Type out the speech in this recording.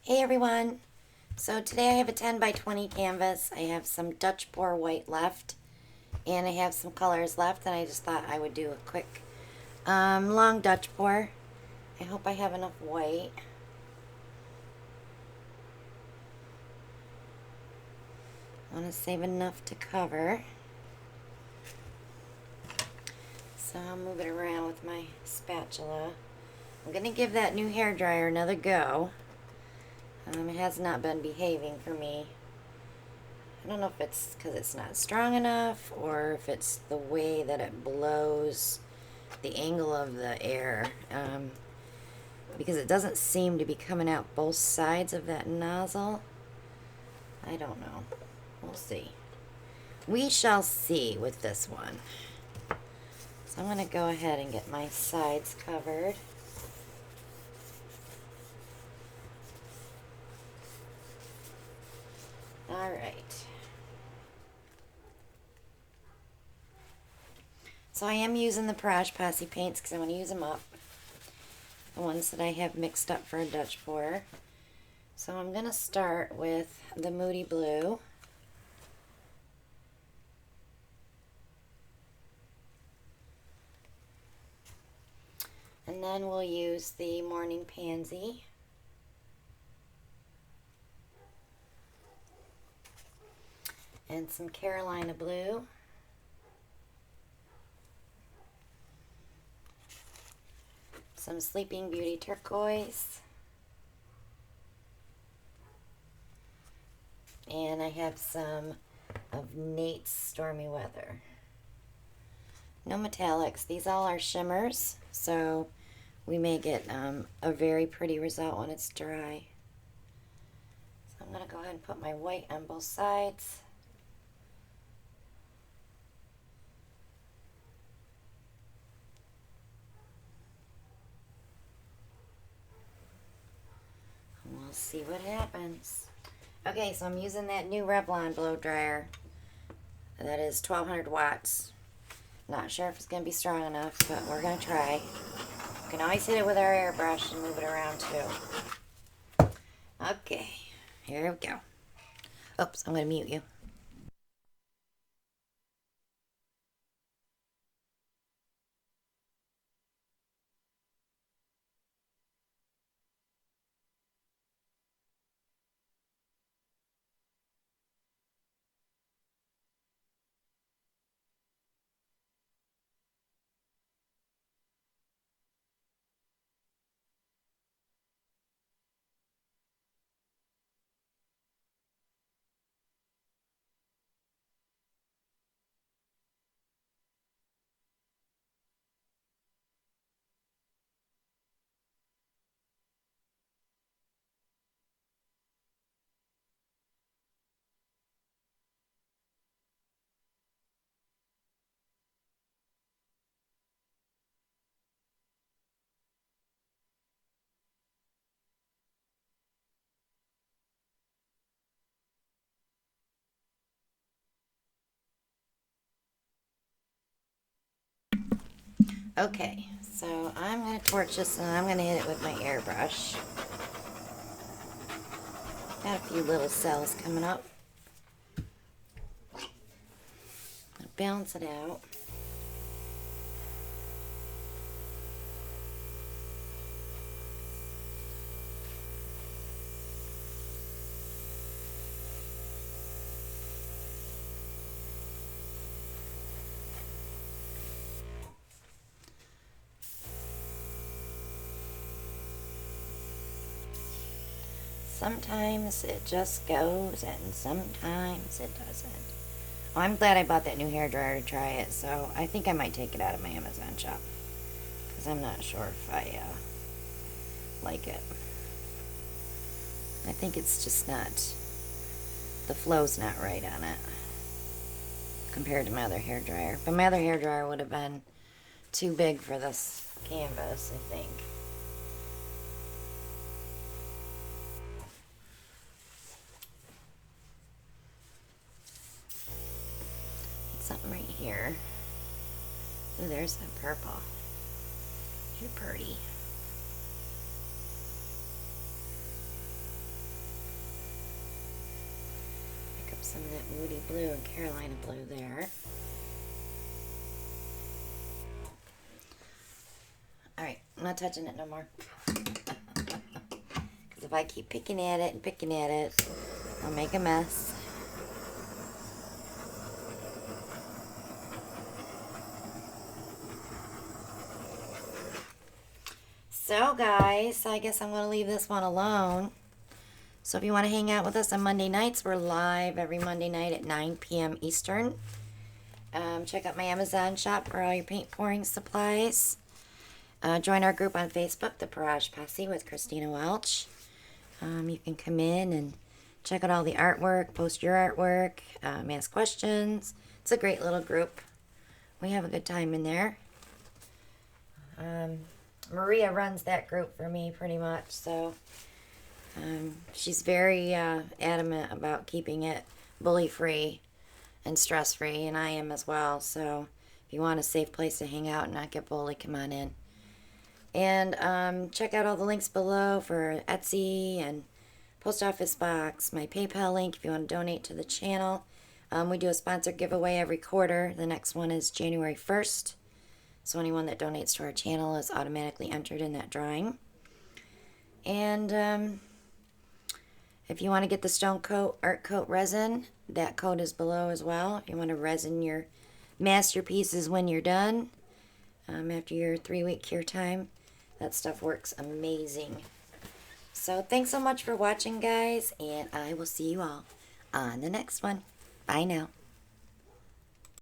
Hey everyone! So today I have a 10 by 20 canvas. I have some Dutch pour white left and I have some colors left, and I just thought I would do a quick long Dutch pour. I hope I have enough white. I want to save enough to cover. So I'll move it around with my spatula. I'm going to give that new hair dryer another go. It has not been behaving for me. I don't know if it's because it's not strong enough or if it's the way that it blows, the angle of the air, because it doesn't seem to be coming out both sides of that nozzle. I don't know. We'll see. We shall see with this one. So I'm going to go ahead and get my sides covered. All right. So I am using the Praj Posse paints because I want to use them up. The ones that I have mixed up for a Dutch pour. So I'm going to start with the Moody Blue. And then we'll use the Morning Pansy. And some Carolina Blue. Some Sleeping Beauty Turquoise. And I have some of Nate's Stormy Weather. No metallics. These all are shimmers, so we may get a very pretty result when it's dry. So I'm going to go ahead and put my white on both sides. And we'll see what happens. Okay, so I'm using that new Revlon blow dryer. That is 1200 watts. Not sure if it's going to be strong enough, but we're going to try. We can always hit it with our airbrush and move it around too. Okay, here we go. Oops, I'm going to mute you. Okay, so I'm going to torch this and I'm going to hit it with my airbrush. Got a few little cells coming up. Balance it out. Sometimes it just goes and sometimes it doesn't. Well, I'm glad I bought that new hair dryer to try it, so I think I might take it out of my Amazon shop because I'm not sure if I like it. I think it's just not, the flow's not right on it compared to my other hair dryer. But my other hair dryer would have been too big for this canvas, I think. Something right here. Ooh, there's that purple. You're pretty. some of that Moody Blue and Carolina Blue there. Alright, I'm not touching it no more. Because if I keep picking at it and picking at it, I'll make a mess. So guys, I guess I'm going to leave this one alone. So if you want to hang out with us on Monday nights, we're live every Monday night at 9 p.m. Eastern. Check out my Amazon shop for all your paint pouring supplies. Join our group on Facebook, The Barrage Posse with Christina Welch. You can come in and check out all the artwork, post your artwork, ask questions. It's a great little group. We have a good time in there. Maria runs that group for me pretty much, so she's very adamant about keeping it bully-free and stress-free, and I am as well. So if you want a safe place to hang out and not get bullied, come on in. And check out all the links below for Etsy and post office box, my PayPal link if you want to donate to the channel. We do a sponsored giveaway every quarter. The next one is January 1st. So anyone that donates to our channel is automatically entered in that drawing. And if you want to get the Stone Coat Art Coat resin, that code is below as well. If you want to resin your masterpieces when you're done, after your 3-week cure time, that stuff works amazing. So thanks so much for watching, guys, and I will see you all on the next one. Bye now.